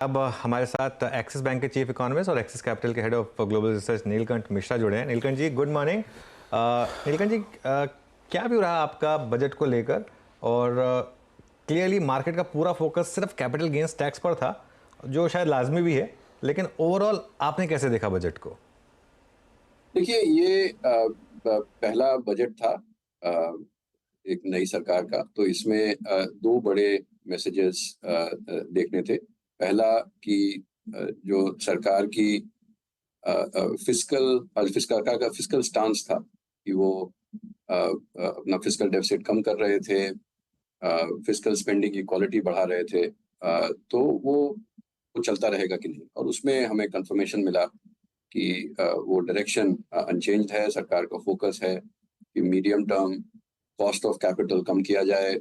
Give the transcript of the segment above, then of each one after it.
अब हमारे साथ एक्सिस बैंक के चीफ इकोनॉमिस्ट और एक्सिस कैपिटल के head of global research Neelkanth Mishra जुड़े हैं। नीलकंठ जी, गुड मॉर्निंग। नीलकंठ जी, क्या व्यू रहा आपका बजट को लेकर? और क्लियरली मार्केट का पूरा फोकस सिर्फ कैपिटल गेन्स टैक्स पर था, जो शायद लाजमी भी है, लेकिन ओवरऑल आपने कैसे देखा बजट को? देखिए, ये पहला बजट था एक नई सरकार का। तो इसमें दो बड़े मैसेजेस देखने थे। पहला कि जो सरकार की सरकार का फिस्कल स्टांस था कि वो अपना फिस्कल डेफिसिट कम कर रहे थे, फिस्कल स्पेंडिंग की क्वालिटी बढ़ा रहे थे। तो वो चलता रहेगा कि नहीं, और उसमें हमें कंफर्मेशन मिला कि वो डायरेक्शन अनचेंज्ड है। सरकार का फोकस है कि medium term cost of capital कम किया जाए,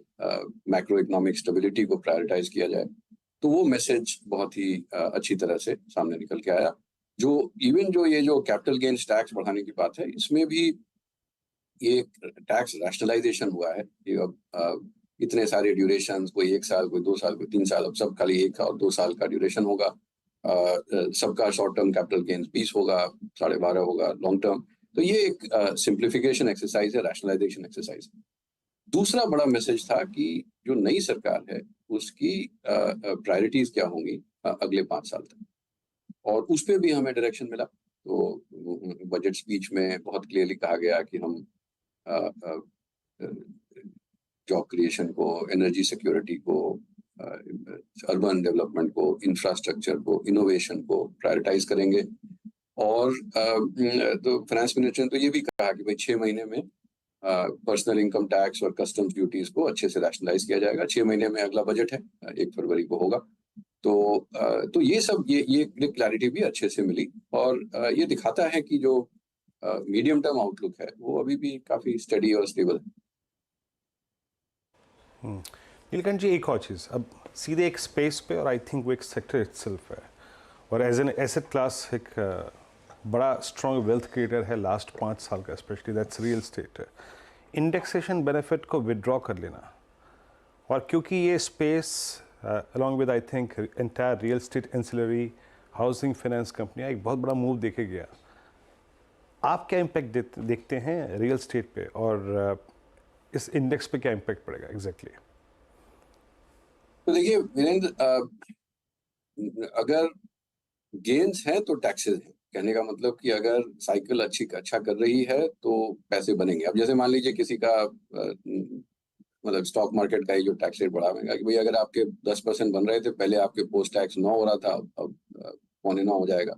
मैक्रो इकोनॉमिक स्टेबिलिटी को प्रायोरिटाइज किया जाए। तो वो मैसेज बहुत ही अच्छी तरह से सामने निकल के आया। जो ये जो कैपिटल गेन्स टैक्स बढ़ाने की बात है, इसमें भी ये टैक्स रैशनलाइजेशन हुआ है कि अब इतने सारे ड्यूरेशन, कोई 1 साल, कोई 2 साल, कोई 3 साल, अब सब खाली 1 और 2 साल का ड्यूरेशन होगा। सबका शॉर्ट टर्म कैपिटल गेन्स 20 होगा, 12.5 होगा लॉन्ग टर्म। तो ये एक सिंप्लीफिकेशन एक्सरसाइज है, रैशनलाइजेशन एक्सरसाइज। दूसरा बड़ा मैसेज था कि जो नई सरकार है उसकी प्रायोरिटीज क्या होंगी अगले 5 साल तक, और उस पर भी हमें डायरेक्शन मिला। तो बजट स्पीच में बहुत क्लियरली कहा गया कि हम जॉब क्रिएशन को, एनर्जी सिक्योरिटी को, अर्बन डेवलपमेंट को, इंफ्रास्ट्रक्चर को, इनोवेशन को प्रायोरिटाइज करेंगे। और तो फाइनेंस मिनिस्टर ने तो ये भी कहा कि भाई 6 महीने में पर्सनल इनकम टैक्स और कस्टम्स ड्यूटीज को अच्छे से रैशनलाइज किया जाएगा। 6 महीने में अगला बजट है, 1 फरवरी को होगा। तो ये सब ये क्लैरिटी भी अच्छे से मिली, और ये दिखाता है कि जो मीडियम टर्म आउटलुक है वो अभी भी काफी स्टडी और स्टेबल है। नीलकंठ जी, एक और चीज़, अब सीधे एक स्पेस पे, और आई थिंक वो एक सेक्टर इटसेल्फ है, और एज एन एसेट क्लास एक बड़ा स्ट्रॉन्ग वेल्थ क्रिएटर है लास्ट 5 साल का, स्पेशली दैट्स रियल स्टेट है। इंडेक्सेशन बेनिफिट को विड्रॉ कर लेना, और क्योंकि ये space along with I think entire real estate ancillary housing finance कंपनियाँ एक बहुत बड़ा मूव देखे गया। आप क्या इम्पैक्ट देखते हैं रियल स्टेट पे, और इस इंडेक्स पे क्या इम्पैक्ट पड़ेगा एग्जैक्टली? तो देखिए वीरेंद्र, अगर गेन्स हैं तो टैक्सेस हैं। कहने का मतलब कि अगर साइकिल अच्छा कर रही है तो पैसे बनेंगे। अब जैसे मान लीजिए किसी का मतलब स्टॉक मार्केट का ही जो टैक्स रेट बढ़ावेगा कि भाई अगर आपके 10% बन रहे थे, पहले आपके पोस्ट टैक्स 9 हो रहा था, अब 9.25 हो जाएगा।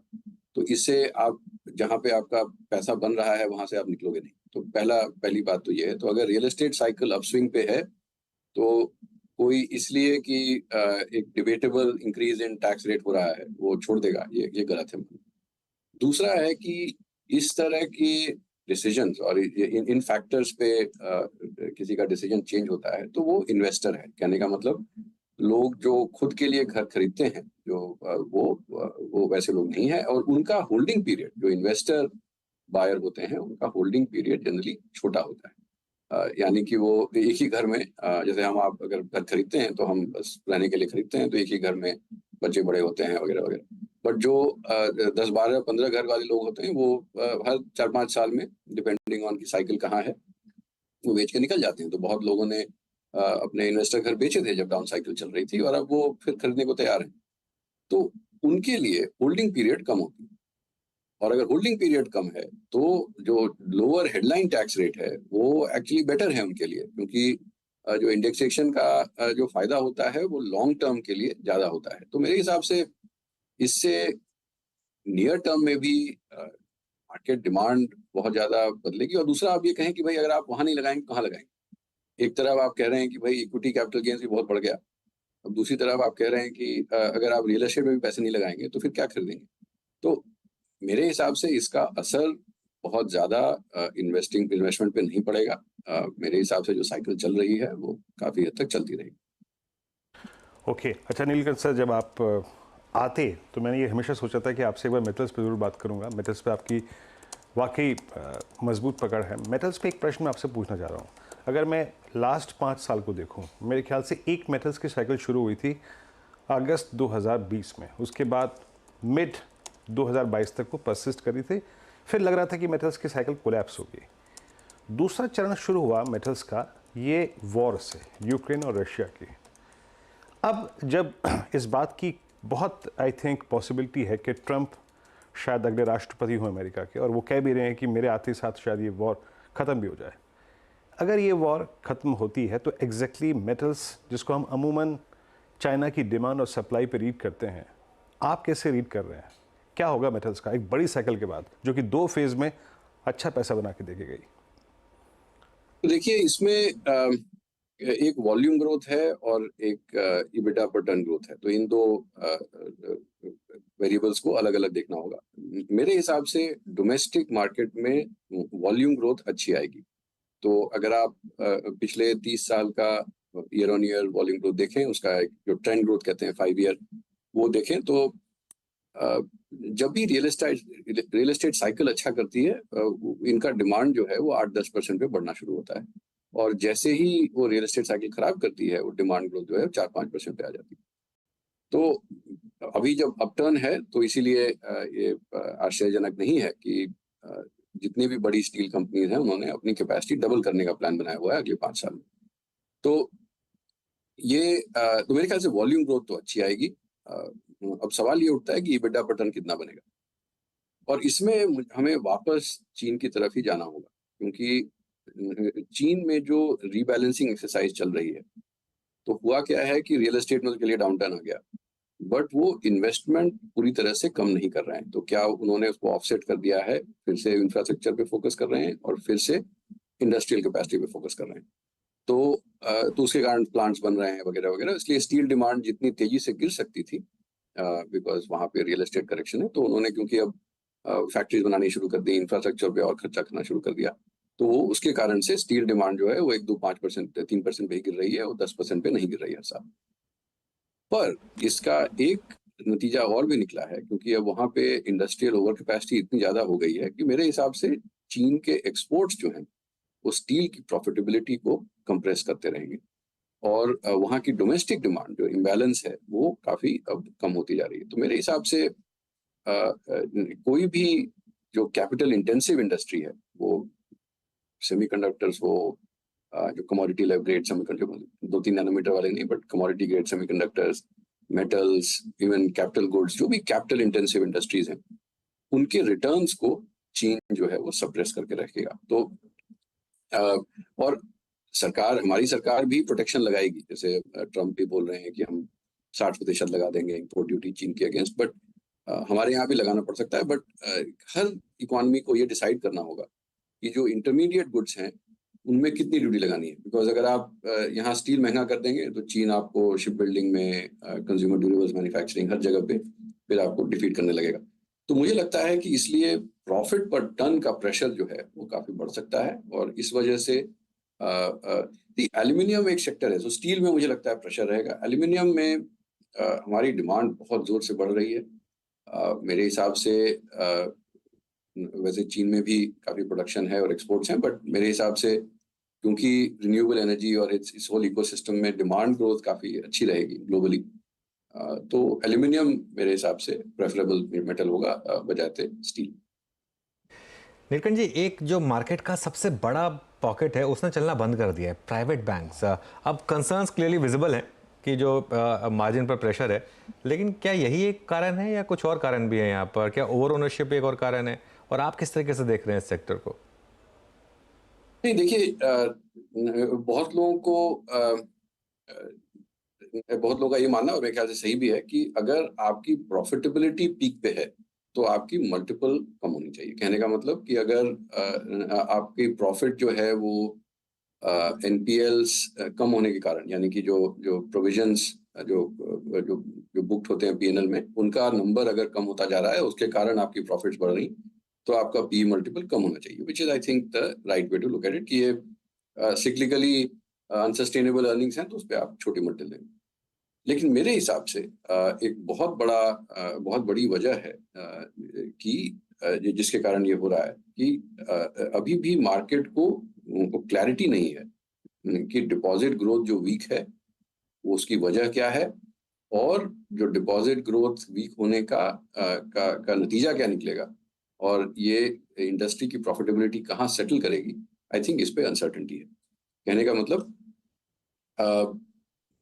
तो इससे आप जहाँ पे आपका पैसा बन रहा है वहां से आप निकलोगे नहीं। तो पहली बात तो ये है। तो अगर रियल एस्टेट साइकिल अपस्विंग पे है तो कोई इसलिए कि एक debatable increase in tax rate हो रहा है वो छोड़ देगा, ये गलत है। दूसरा है कि इस तरह की डिसीजंस और इन फैक्टर्स पे किसी का डिसीजन चेंज होता है तो वो इन्वेस्टर है। कहने का मतलब लोग जो खुद के लिए घर खरीदते हैं, जो वो वैसे लोग नहीं है, और उनका होल्डिंग पीरियड, जो इन्वेस्टर बायर होते हैं उनका होल्डिंग पीरियड जनरली छोटा होता है। यानी कि वो एक ही घर में, जैसे आप अगर घर खरीदते हैं तो हम बस रहने के लिए खरीदते हैं, तो एक ही घर में बच्चे बड़े होते हैं वगैरह वगैरह। बट जो 10, 12, 15 घर वाले लोग होते हैं वो हर 4-5 साल में, डिपेंडिंग ऑन की साइकिल कहाँ है, वो बेच के निकल जाते हैं। तो बहुत लोगों ने अपने इन्वेस्टर घर बेचे थे जब डाउन साइकिल चल रही थी, और अब वो फिर खरीदने को तैयार है। तो उनके लिए होल्डिंग पीरियड कम होती है, और अगर होल्डिंग पीरियड कम है तो जो लोअर हेडलाइन टैक्स रेट है वो एक्चुअली बेटर है उनके लिए, क्योंकि जो इंडेक्सेशन का जो फायदा होता है वो लॉन्ग टर्म के लिए ज्यादा होता है। तो मेरे हिसाब से इससे नियर टर्म में भी मार्केट डिमांड बहुत ज्यादा बदलेगी। और दूसरा आप ये कहें कि भाई अगर आप वहां नहीं लगाएंगे कहाँ लगाएंगे? एक तरफ आप कह रहे हैं कि भाई इक्विटी कैपिटल गेन्स भी बहुत बढ़ गया, अब दूसरी तरफ आप कह रहे हैं कि अगर आप रियल एस्टेट में भी पैसे नहीं लगाएंगे तो फिर क्या खरीदेंगे? तो मेरे हिसाब से इसका असर बहुत ज्यादा इन्वेस्टमेंट पे नहीं पड़ेगा। मेरे हिसाब से जो साइकिल चल रही है वो काफी हद तक चलती रहेगी। ओके, अच्छा नीलकंठ सर, जब आप आते तो मैंने ये हमेशा सोचा था कि आपसे एक बार मेटल्स पे जरूर बात करूंगा। मेटल्स पे आपकी वाकई मजबूत पकड़ है। मेटल्स पे एक प्रश्न मैं आपसे पूछना चाह रहा हूँ। अगर मैं लास्ट 5 साल को देखूँ, मेरे ख्याल से एक मेटल्स की साइकिल शुरू हुई थी अगस्त 2020 में, उसके बाद मिड 2022 तक वो परसिस्ट करी थी, फिर लग रहा था कि मेटल्स की साइकिल कोलैप्स होगी। दूसरा चरण शुरू हुआ मेटल्स का ये वॉर से, यूक्रेन और रशिया की। अब जब इस बात की बहुत आई थिंक पॉसिबिलिटी है कि ट्रंप शायद अगले राष्ट्रपति हों अमेरिका के, और वो कह भी रहे हैं कि मेरे आते साथ शायद ये वॉर ख़त्म भी हो जाए। अगर ये वॉर ख़त्म होती है तो एग्जैक्टली मेटल्स, जिसको हम अमूमन चाइना की डिमांड और सप्लाई पे रीड करते हैं, आप कैसे रीड कर रहे हैं? क्या होगा मेटल्स का एक बड़ी साइकिल के बाद, जो कि 2 फेज़ में अच्छा पैसा बना के देके गई? तो देखिए, इसमें एक वॉल्यूम ग्रोथ है और एक इबिटा पर टन ग्रोथ है, तो इन दो वेरिएबल्स को अलग अलग देखना होगा। मेरे हिसाब से डोमेस्टिक मार्केट में वॉल्यूम ग्रोथ अच्छी आएगी। तो अगर आप पिछले 30 साल का year on year volume growth देखें, उसका एक जो ट्रेंड ग्रोथ कहते हैं 5 ईयर, वो देखें तो जब भी रियल एस्टेट साइकिल अच्छा करती है, इनका डिमांड जो है वो 8-10% पे बढ़ना शुरू होता है, और जैसे ही वो रियल एस्टेट साइकिल खराब करती है, वो डिमांड ग्रोथ जो है 4-5% पे आ जाती है। तो अभी जब अपटर्न है, तो इसीलिए ये आश्चर्यजनक नहीं है कि जितनी भी बड़ी स्टील कंपनीज हैं, उन्होंने अपनी कैपेसिटी डबल करने का प्लान बनाया हुआ है अगले 5 साल में। तो ये तो मेरे ख्याल से वॉल्यूम ग्रोथ तो अच्छी आएगी। अब सवाल ये उठता है कि EBITDA पर टन कितना बनेगा, और इसमें हमें वापस चीन की तरफ ही जाना होगा, क्योंकि चीन में जो रीबैलेंसिंग एक्सरसाइज चल रही है, तो हुआ क्या है कि रियल एस्टेट में तो चलिए डाउनटर्न आ गया, बट वो इन्वेस्टमेंट पूरी तरह से कम नहीं कर रहे हैं। तो क्या उन्होंने उसको ऑफसेट कर दिया है, फिर से इंफ्रास्ट्रक्चर पे फोकस कर रहे हैं और फिर से इंडस्ट्रियल कैपेसिटी पे फोकस कर रहे हैं। तो उसके कारण प्लांट्स बन रहे हैं वगैरह वगैरह। इसलिए स्टील डिमांड जितनी तेजी से गिर सकती थी, बिकॉज वहाँ पे रियल एस्टेट करेक्शन है, तो उन्होंने क्योंकि अब फैक्ट्रीज बनानी शुरू कर दी, इंफ्रास्ट्रक्चर पे और खर्चा करना शुरू कर दिया, तो वो उसके कारण से स्टील डिमांड जो है वो 1-2-5% 3% पे ही गिर रही है, और 10% पे नहीं गिर रही है हर साल। पर इसका एक नतीजा और भी निकला है, क्योंकि अब वहाँ पे इंडस्ट्रियल ओवर कैपेसिटी इतनी ज्यादा हो गई है कि मेरे हिसाब से चीन के एक्सपोर्ट्स जो हैं वो स्टील की प्रॉफिटेबिलिटी को कंप्रेस करते रहेंगे, और वहाँ की डोमेस्टिक डिमांड जो इम्बैलेंस है वो काफी अब कम होती जा रही है। तो मेरे हिसाब से कोई भी जो कैपिटल इंटेंसिव इंडस्ट्री है, वो सेमीकंडक्टर्स हो, जो कमोडिटी ग्रेड सेमीकंडक्टर, 2-3 नैनोमीटर वाले नहीं, but commodity grade semiconductors, metals, even capital goods, जो भी कैपिटल इंटेंसिव इंडस्ट्रीज हैं, उनके रिटर्न्स को चीन जो है वो सप्रेस करके रखेगा। तो और हमारी सरकार भी प्रोटेक्शन लगाएगी, जैसे ट्रम्प भी बोल रहे हैं कि हम 60% लगा देंगे इंपोर्ट ड्यूटी चीन के अगेंस्ट, बट हमारे यहाँ भी लगाना पड़ सकता है। बट हर इकोनॉमी को ये डिसाइड करना होगा कि जो इंटरमीडिएट गुड्स हैं उनमें कितनी ड्यूटी लगानी है, बिकॉज अगर आप यहाँ स्टील महंगा कर देंगे तो चीन आपको शिप बिल्डिंग में, कंज्यूमर ड्यूरेबल्स मैन्युफैक्चरिंग, हर जगह पे फिर आपको डिफीट करने लगेगा। तो मुझे लगता है कि इसलिए प्रॉफिट पर टन का प्रेशर जो है वो काफी बढ़ सकता है, और इस वजह से एल्यूमिनियम एक सेक्टर है, तो स्टील में मुझे लगता है प्रेशर रहेगा। एल्यूमिनियम में हमारी डिमांड बहुत जोर से बढ़ रही है। मेरे हिसाब से वैसे चीन में भी काफी प्रोडक्शन है और एक्सपोर्ट्स हैं, बट मेरे हिसाब से क्योंकि रिन्यूएबल एनर्जी और इस होल इकोसिस्टम में डिमांड ग्रोथ काफी अच्छी रहेगी ग्लोबली, तो एल्यूमिनियम मेरे हिसाब से प्रेफरेबल मेटल होगा बजाते स्टील। नीलकंठ जी, एक जो मार्केट का सबसे बड़ा पॉकेट है उसने चलना बंद कर दिया है, प्राइवेट बैंक्स। अब कंसर्न्स क्लियरली विजिबल हैं कि जो मार्जिन पर प्रेशर है, लेकिन क्या यही एक कारण है या कुछ और कारण भी है यहाँ पर? क्या ओवर ओनरशिप एक और कारण है, और आप किस तरीके से देख रहे हैं इस सेक्टर को? नहीं, देखिए, बहुत लोगों का ये मानना, और मेरे ख्याल से सही भी है, कि अगर आपकी प्रॉफिटेबिलिटी पीक पे है तो आपकी मल्टीपल कम होनी चाहिए। कहने का मतलब कि अगर आपकी प्रॉफिट जो है वो एनपीएल्स कम होने के कारण, यानी कि जो प्रोविजंस जो जो जो बुक्ड होते हैं पीएनएल में, उनका नंबर अगर कम होता जा रहा है, उसके कारण आपकी प्रॉफिट्स बढ़ रही, तो आपका पी मल्टीपल कम होना चाहिए, which is I think the right way to look at it, कि ये सिक्लिकली अनसस्टेनेबल अर्निंग्स हैं, तो उस पर आप छोटी मल्टीपल दें। लेकिन मेरे हिसाब से एक बहुत बड़ी वजह है कि जिसके कारण ये हो रहा है कि अभी भी मार्केट को क्लैरिटी नहीं है कि डिपॉजिट ग्रोथ जो वीक है वो उसकी वजह क्या है, और जो डिपॉजिट ग्रोथ वीक होने का नतीजा क्या निकलेगा और ये इंडस्ट्री की प्रॉफिटेबिलिटी कहाँ सेटल करेगी, आई थिंक इस पे अनसर्टेनिटी है। कहने का मतलब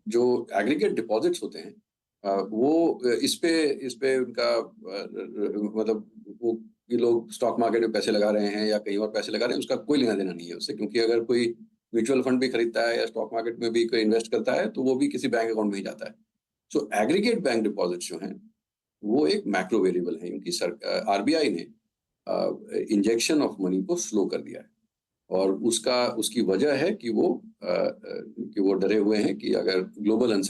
जो एग्रीगेट डिपॉजिट्स होते हैं वो इस पे उनका मतलब वो ये लोग स्टॉक मार्केट में पैसे लगा रहे हैं या कहीं और पैसे लगा रहे हैं, उसका कोई लेना देना नहीं है उससे, क्योंकि अगर कोई म्यूचुअल फंड भी खरीदता है या स्टॉक मार्केट में भी कोई इन्वेस्ट करता है तो वो भी किसी बैंक अकाउंट में ही जाता है। सो एग्रीगेट बैंक डिपॉजिट्स जो हैं वो एक मैक्रो वेरिएबल है, क्योंकि आरबीआई ने इंजेक्शन ऑफ मनी को स्लो कर दिया है और उसकी वजह है कि वो डरे हुए हैं कि अगर ग्लोबल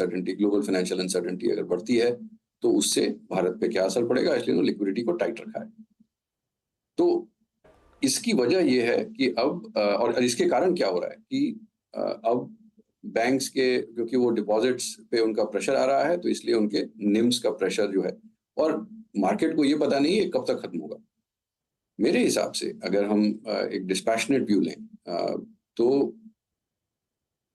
फाइनेंशियल अनसर्टेनिटी अगर बढ़ती है तो उससे भारत पे क्या असर पड़ेगा, इसलिए उन्होंने लिक्विडिटी को टाइट रखा है। तो इसकी वजह ये है कि अब और इसके कारण क्या हो रहा है कि अब बैंक्स के, क्योंकि वो डिपॉजिट्स पे उनका प्रेशर आ रहा है तो इसलिए उनके निम्स का प्रेशर जो है, और मार्केट को ये पता नहीं है कब तक खत्म होगा। मेरे हिसाब से अगर हम एक डिस्पैशनेट व्यू लें तो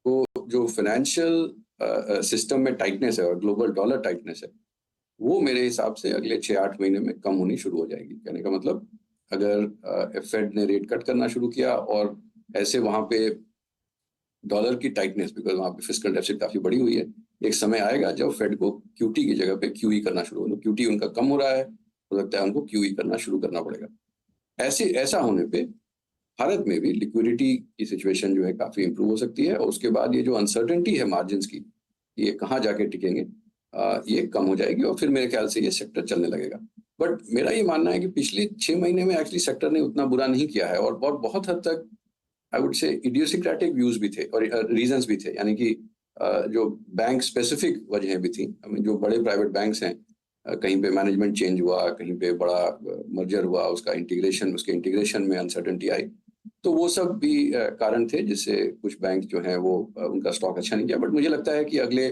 जो फाइनेंशियल सिस्टम में टाइटनेस है और ग्लोबल डॉलर टाइटनेस है वो मेरे हिसाब से अगले 6-8 महीने में कम होनी शुरू हो जाएगी। कहने का मतलब अगर फेड ने रेट कट करना शुरू किया और ऐसे वहां पे डॉलर की टाइटनेस, बिकॉज वहां पे फिस्कल डेफिसिट काफी बड़ी हुई है, एक समय आएगा जब फेड को क्यूटी की जगह पे क्यूई करना शुरू होगा। क्यूटी उनका कम हो रहा है तो लगता है उनको क्यूई करना शुरू करना पड़ेगा। ऐसा होने पे भारत में भी लिक्विडिटी की सिचुएशन जो है काफी इंप्रूव हो सकती है और उसके बाद ये जो अनसर्टेनिटी है मार्जिन्स की, ये कहाँ जाके टिकेंगे, ये कम हो जाएगी और फिर मेरे ख्याल से ये सेक्टर चलने लगेगा। बट मेरा ये मानना है कि पिछले 6 महीने में एक्चुअली सेक्टर ने उतना बुरा नहीं किया है और बहुत हद तक आई वुड से इडियोसिक्रेटिक व्यूज भी थे और रीजंस भी थे, यानी कि जो बैंक स्पेसिफिक वजहें भी थी। जो बड़े प्राइवेट बैंक्स हैं, कहीं पे मैनेजमेंट चेंज हुआ, कहीं पे बड़ा मर्जर हुआ, उसके इंटीग्रेशन में अनसर्टेनिटी आई, तो वो सब भी कारण थे जिससे कुछ बैंक जो हैं वो उनका स्टॉक अच्छा नहीं किया। बट मुझे लगता है कि अगले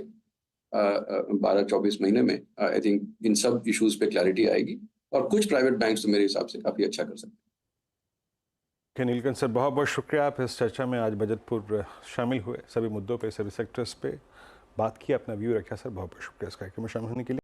12-24 महीने में आई थिंक इन सब इश्यूज पे क्लैरिटी आएगी और कुछ प्राइवेट बैंक्स तो मेरे हिसाब से काफी अच्छा कर सकते हैं। नीलकंठ सर, बहुत बहुत शुक्रिया, आप इस चर्चा में आज बजट पूर्व शामिल हुए, सभी मुद्दों पे, सभी सेक्टर्स पे बात की, अपना व्यू रखा। सर बहुत बहुत शुक्रिया इस कार्यक्रम में शामिल होने के लिए।